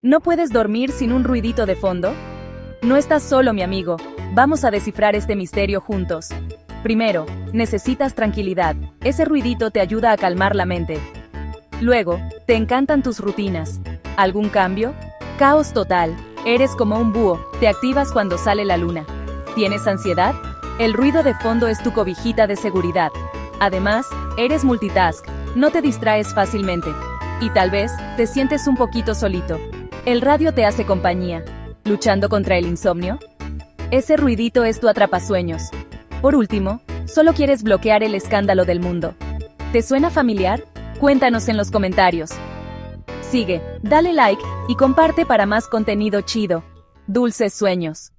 ¿No puedes dormir sin un ruidito de fondo? No estás solo, mi amigo. Vamos a descifrar este misterio juntos. Primero, necesitas tranquilidad. Ese ruidito te ayuda a calmar la mente. Luego, te encantan tus rutinas. ¿Algún cambio? Caos total. Eres como un búho, te activas cuando sale la luna. ¿Tienes ansiedad? El ruido de fondo es tu cobijita de seguridad. Además, eres multitask, no te distraes fácilmente. Y tal vez, te sientes un poquito solito. El radio te hace compañía. ¿Luchando contra el insomnio? Ese ruidito es tu atrapasueños. Por último, solo quieres bloquear el escándalo del mundo. ¿Te suena familiar? Cuéntanos en los comentarios. Sigue, dale like y comparte para más contenido chido. Dulces sueños.